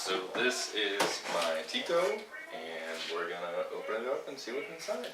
So this is my TIKO, and we're gonna open it up and see what's inside.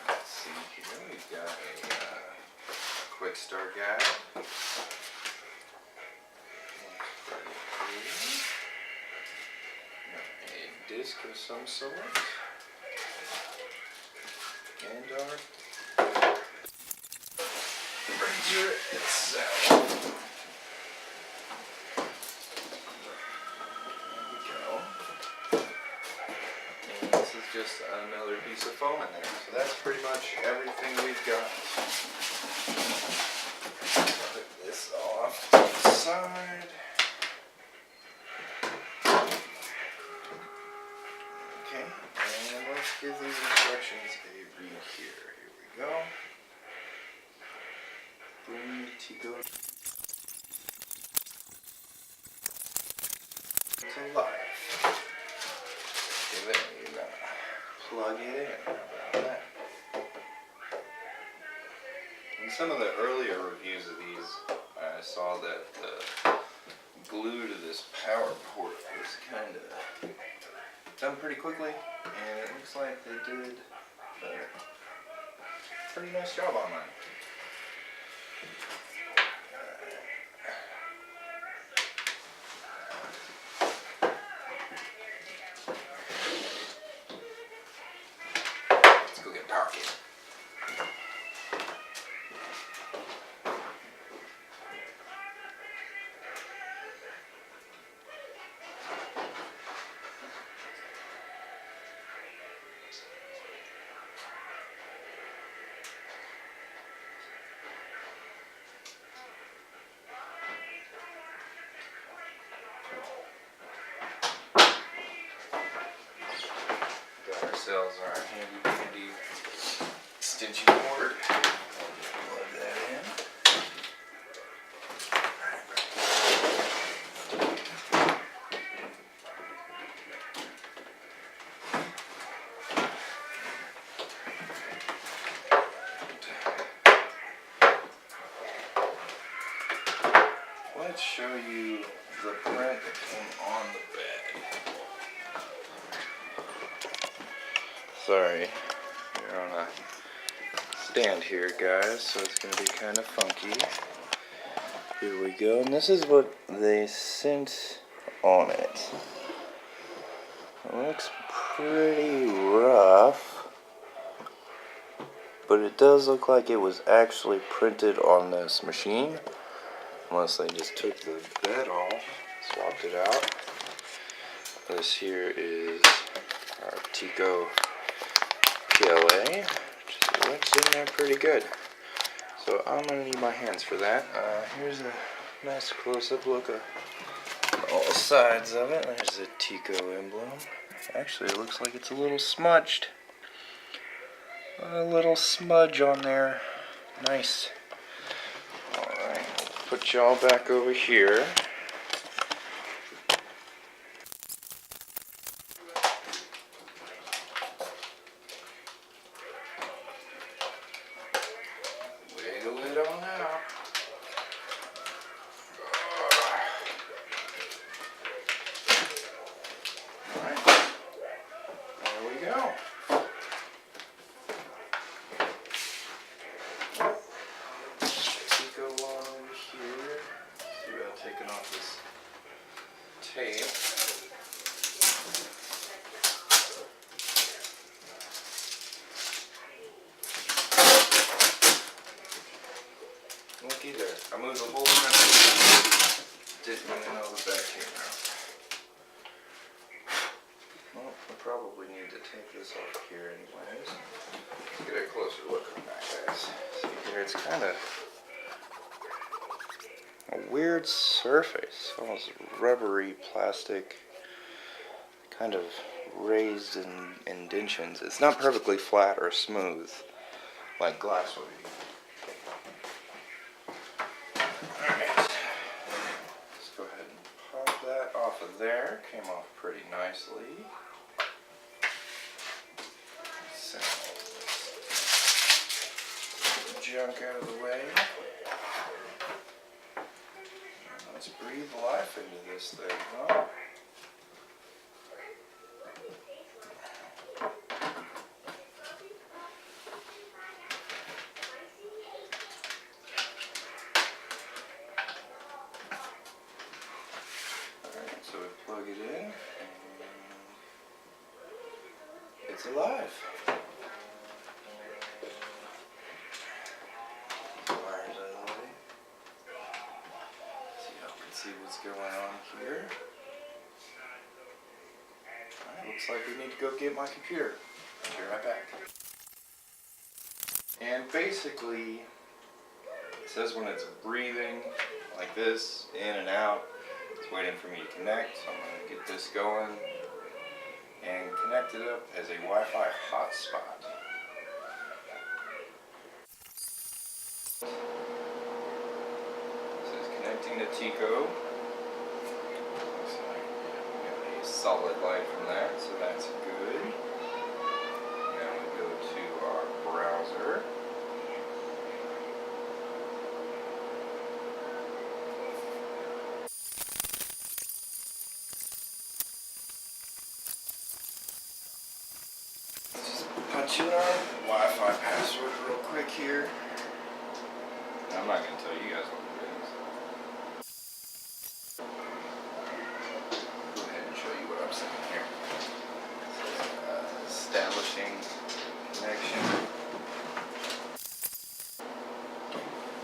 Let's see here, we've got a quick start guide. A disc of some sort. And our printer itself. Just another piece of foam in there. So that's pretty much everything we've got. Put this off to the side. Okay, and let's give these instructions a read here. Here we go. Boom, TIKO. It's alive. Give it plug it in. How about that? In some of the earlier reviews of these, I saw that the glue to this power port was kind of done pretty quickly, and it looks like they did a pretty nice job on mine. Ourselves our handy dandy extension cord. Plug that in. Let's show you the print that came on the bed. Sorry, you're on a stand here, guys, so it's going to be kind of funky. Here we go, and this is what they sent on it. It looks pretty rough, but it does look like it was actually printed on this machine, unless they just took the bed off, swapped it out. This here is our TIKO PLA, which looks in there pretty good. So I'm going to need my hands for that. Here's a nice close-up look of all sides of it. There's the TIKO emblem. Actually, it looks like it's a little smudged. A little smudge on there. Nice. Alright, put y'all back over here. Taking off this tape. Looky there. I moved the whole thing. Didn't even know the back came out. Well, I probably need to take this off here anyways. Let's get a closer look on that, guys. See here, it's kind of a weird surface, almost rubbery plastic, kind of raised in indentions. It's not perfectly flat or smooth like glass would be. Alright, let's go ahead and pop that off of there. Came off pretty nicely. So, junk out of the way. Let's breathe life into this thing, huh? Alright, so we plug it in, and it's alive. Wires out of the way. So y'all can see what's going on here. Alright, looks like we need to go get my computer. I'll be right back. And basically, it says when it's breathing like this, in and out, it's waiting for me to connect. So I'm going to get this going and connect it up as a Wi-Fi hotspot. This is connecting to TIKO. Looks like we got a solid light from that, so that's good. Now we go to our browser. Punch in our Wi-Fi password real quick here. I'm not going to tell you guys what it is. Go ahead and show you what I'm saying here. Establishing connection.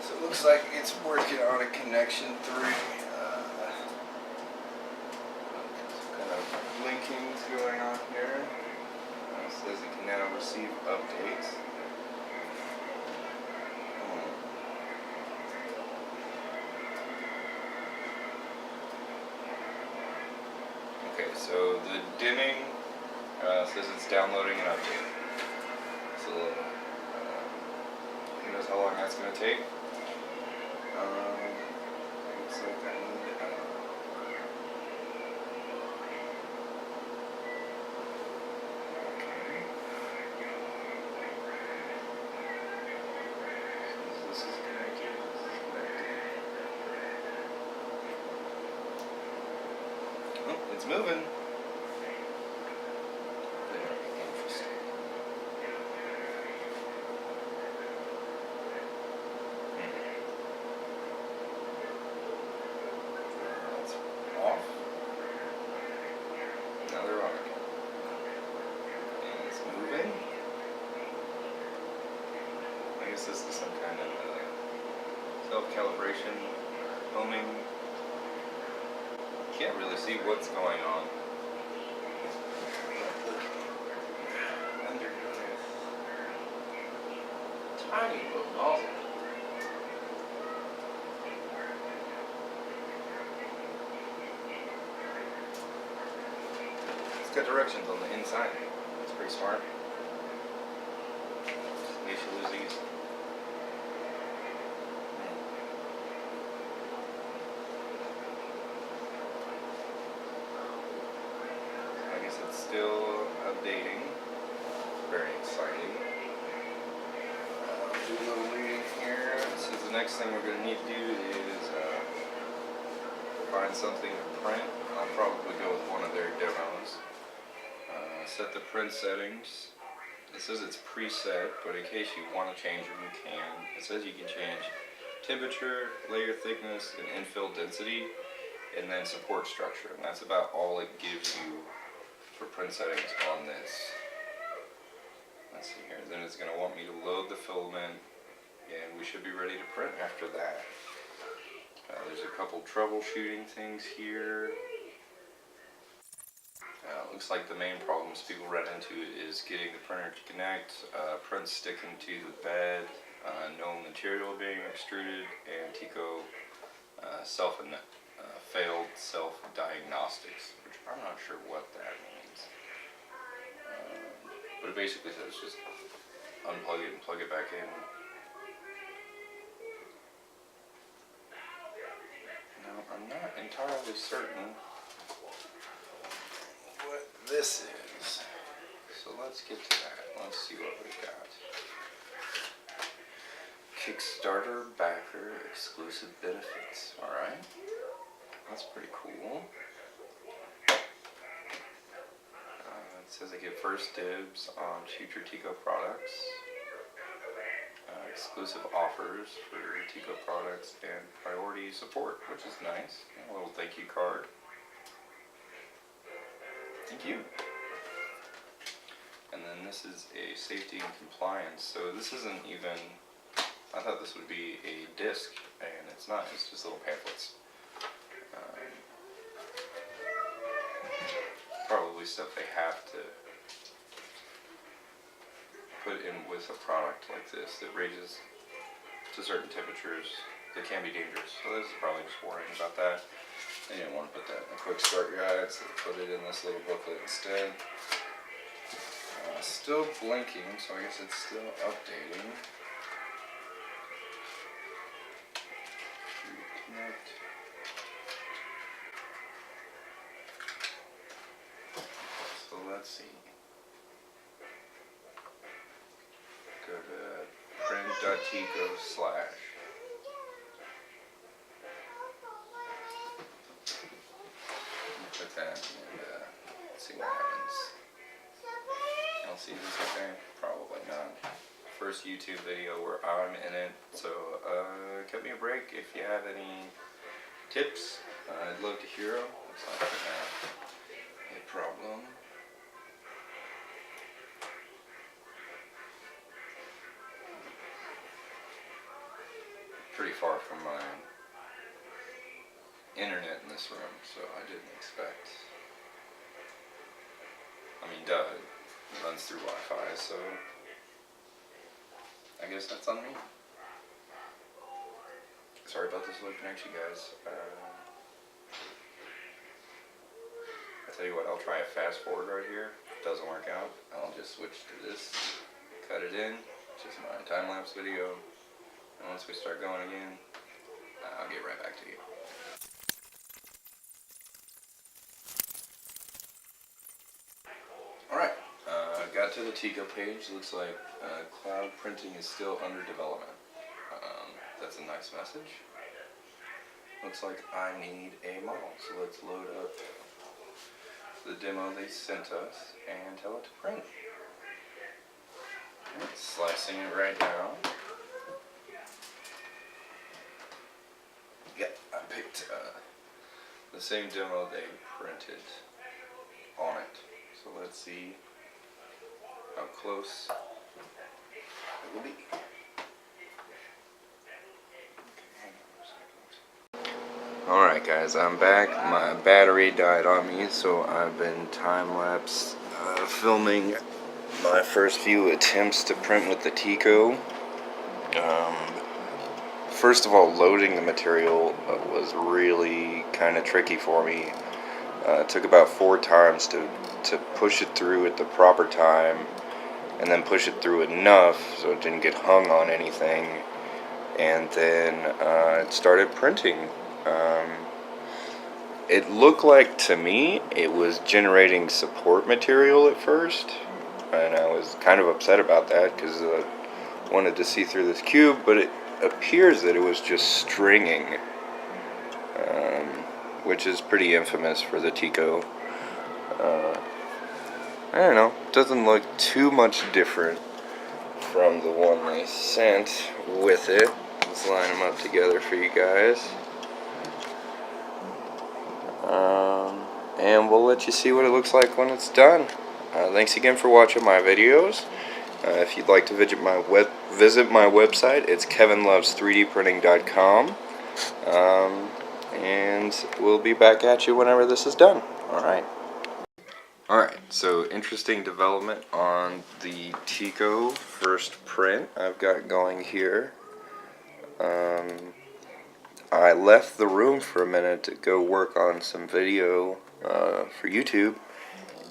So it looks like it's working on a connection 3. Some kind of blinking's going on here. It says it can now receive updates. Okay, so the dimming says it's downloading an update. So who knows how long that's going to take? Looks like I need it's moving. Very interesting. That's off. Now they're on again. And it's moving. I guess this is some kind of self-calibration, homing. Can't really see what's going on. Underneath. Tiny little nozzle. It's got directions on the inside. It's pretty smart. They should lose these. It's still updating. Very exciting. Do a little reading here. So the next thing we're going to need to do is find something to print. I'll probably go with one of their demos. Set the print settings. It says it's preset, but in case you want to change them, you can. It says you can change temperature, layer thickness, and infill density, and then support structure. And that's about all it gives you for print settings on this. Let's see here. Then it's going to want me to load the filament, and we should be ready to print after that. There's a couple troubleshooting things here. Looks like the main problems people run into is getting the printer to connect, print sticking to the bed, no material being extruded, and TIKO failed self-diagnostics, which I'm not sure what that means. But it basically says just unplug it and plug it back in. Now, I'm not entirely certain what this is. So let's get to that. Let's see what we've got. Kickstarter backer exclusive benefits. Alright. That's pretty cool. It says I get first dibs on future TIKO products. Exclusive offers for TIKO products and priority support, which is nice. A little thank you card. Thank you. And then this is a safety and compliance. So this isn't even, I thought this would be a disc, and it's not. It's just little pamphlets. Probably stuff they have to put in with a product like this that ranges to certain temperatures that can be dangerous. So this is probably just warning about that. They didn't want to put that in a quick start guide, so they put it in this little booklet instead. Still blinking, so I guess it's still updating. Reconnect. So let's see. Go to print.tiko/. Put that and see what happens. I'll see this okay? Probably not. First YouTube video where I'm in it, so cut me a break if you have any tips. I'd love to hear them. Looks like I have a problem. Pretty far from my internet in this room, so I didn't expect. I mean, duh, it runs through Wi-Fi, so I guess that's on me. Sorry about this low connection, guys. I tell you what, I'll try a fast forward right here. If it doesn't work out, I'll just switch to this, cut it in, just my time-lapse video, and once we start going again, I'll get right back to you. Alright, got to the TIKO page. Looks like cloud printing is still under development. That's a nice message. Looks like I need a model, so let's load up the demo they sent us and tell it to print. Okay, slicing it right down. Yep, I picked the same demo they printed on it. So let's see how close it will be. Alright guys, I'm back. My battery died on me, so I've been time-lapse filming my first few attempts to print with the TIKO. First of all, loading the material was really kind of tricky for me. It took about 4 times to push it through at the proper time, and then push it through enough so it didn't get hung on anything, and then it started printing. It looked like, to me, it was generating support material at first, and I was kind of upset about that because I wanted to see through this cube, but it appears that it was just stringing, which is pretty infamous for the TIKO. I don't know, it doesn't look too much different from the one they sent with it. Let's line them up together for you guys. And we'll let you see what it looks like when it's done. Thanks again for watching my videos. If you'd like to visit my website, it's kevinloves3dprinting.com. And we'll be back at you whenever this is done. Alright, so interesting development on the TIKO first print I've got going here. I left the room for a minute to go work on some video for YouTube,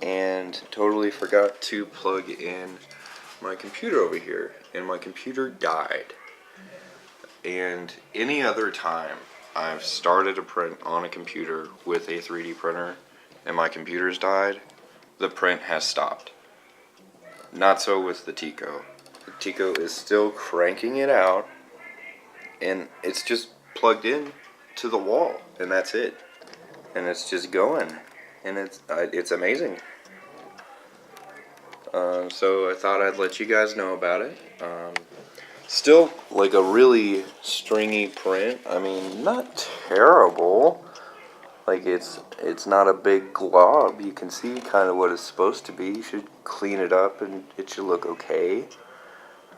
and totally forgot to plug in my computer over here, and my computer died. And any other time I've started a print on a computer with a 3D printer and my computer's died, the print has stopped. Not so with the TIKO. The TIKO is still cranking it out, and it's just plugged in to the wall, and that's it. and it's just going, and it's amazing. So I thought I'd let you guys know about it. Still like a really stringy print. I mean, not terrible. Like it's not a big glob. You can see kind of what it's supposed to be. You should clean it up and it should look okay.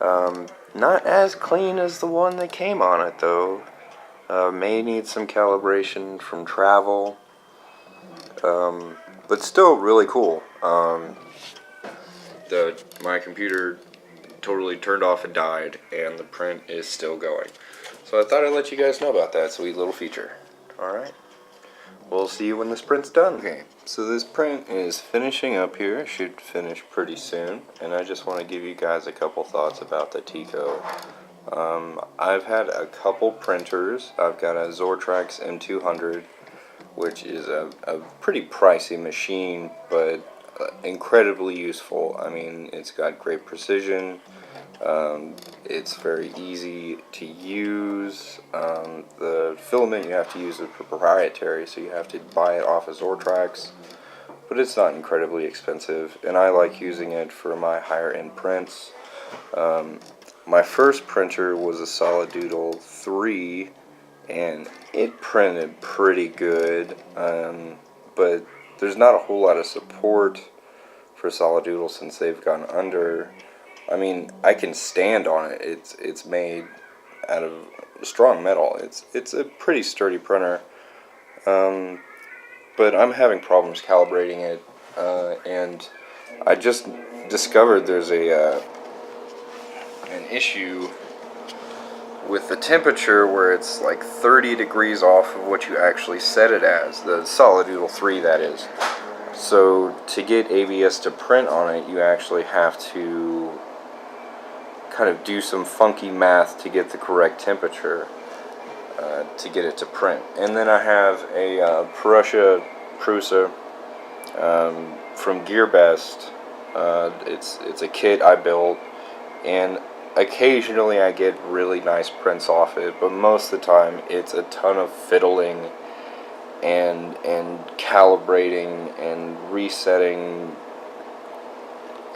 Not as clean as the one that came on it though. May need some calibration from travel. But still really cool. My computer totally turned off and died, and the print is still going. So I thought I'd let you guys know about that sweet little feature. Alright, we'll see you when this print's done. Okay, so this print is finishing up here. It should finish pretty soon, and I just want to give you guys a couple thoughts about the TIKO. I've had a couple printers. I've got a Zortrax M200, which is a pretty pricey machine, but incredibly useful. I mean, it's got great precision. It's very easy to use. The filament you have to use is proprietary, so you have to buy it off of Zortrax, but it's not incredibly expensive, and I like using it for my higher end prints. My first printer was a Solid Doodle 3, and it printed pretty good, but there's not a whole lot of support for Solid Doodle since they've gone under. I mean, I can stand on it. It's made out of strong metal. It's a pretty sturdy printer, but I'm having problems calibrating it, and I just discovered there's an issue with the temperature where it's like 30 degrees off of what you actually set it as, the Solid Doodle 3 that is. So to get ABS to print on it, you actually have to kind of do some funky math to get the correct temperature to get it to print. And then I have a Prusa from GearBest. It's a kit I built, and occasionally I get really nice prints off it, but most of the time it's a ton of fiddling and calibrating and resetting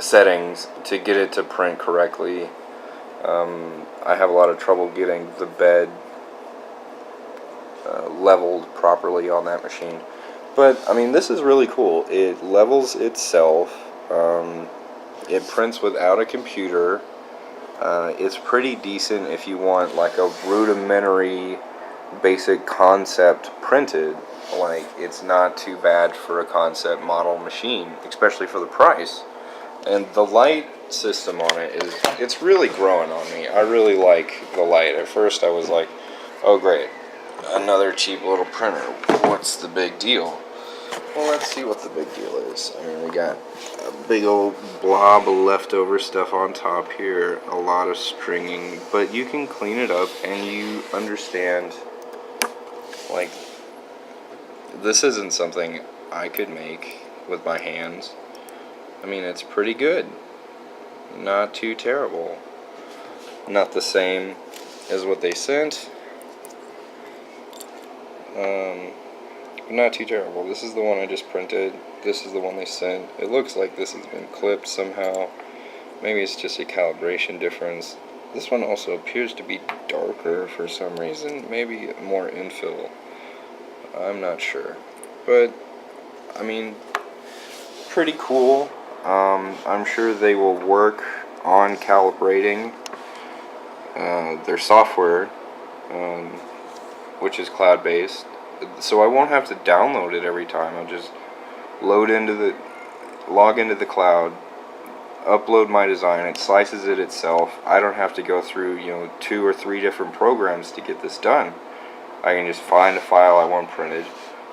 settings to get it to print correctly. I have a lot of trouble getting the bed leveled properly on that machine, but I mean, this is really cool. It levels itself. It prints without a computer. It's pretty decent if you want like a rudimentary basic concept printed. Like, it's not too bad for a concept model machine, especially for the price. And the light system on it it's really growing on me. I really like the light. At first I was like, oh great, another cheap little printer, what's the big deal? Well, let's see what the big deal is. I mean, we got a big old blob of leftover stuff on top here, a lot of stringing, but you can clean it up and you understand, like, this isn't something I could make with my hands. I mean, it's pretty good. Not too terrible. Not the same as what they sent. Not too terrible. This is the one I just printed. This is the one they sent. It looks like this has been clipped somehow. Maybe it's just a calibration difference. This one also appears to be darker for some reason. Maybe more infill. I'm not sure. But, I mean, pretty cool. I'm sure they will work on calibrating their software, which is cloud-based. So I won't have to download it every time. I'll just log into the cloud, upload my design, it slices it itself. I don't have to go through 2 or 3 different programs to get this done. I can just find a file I want printed,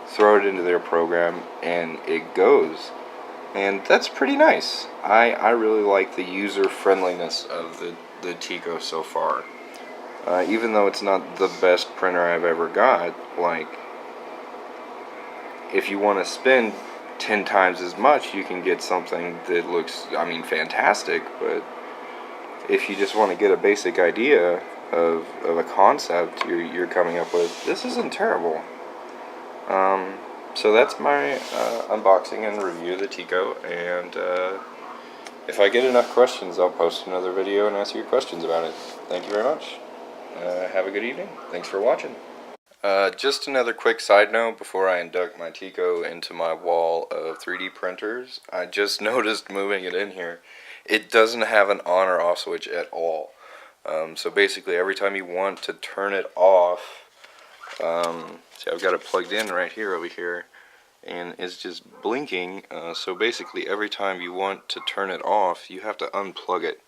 throw it into their program, and it goes. And that's pretty nice. I really like the user friendliness of the TIKO so far. Even though it's not the best printer I've ever got, like, if you want to spend 10 times as much, you can get something that looks, I mean, fantastic. But if you just want to get a basic idea of a concept you're coming up with, this isn't terrible. So that's my unboxing and review of the TIKO, and if I get enough questions, I'll post another video and answer your questions about it. Thank you very much. Have a good evening. Thanks for watching. Just another quick side note before I induct my TIKO into my wall of 3D printers. I just noticed moving it in here, it doesn't have an on or off switch at all. So basically every time you want to turn it off, see, I've got it plugged in right here over here, and it's just blinking. So basically every time you want to turn it off, you have to unplug it,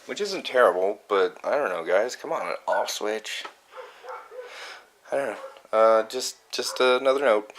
which isn't terrible, but I don't know, guys, come on, an off switch. I don't know. Just another note.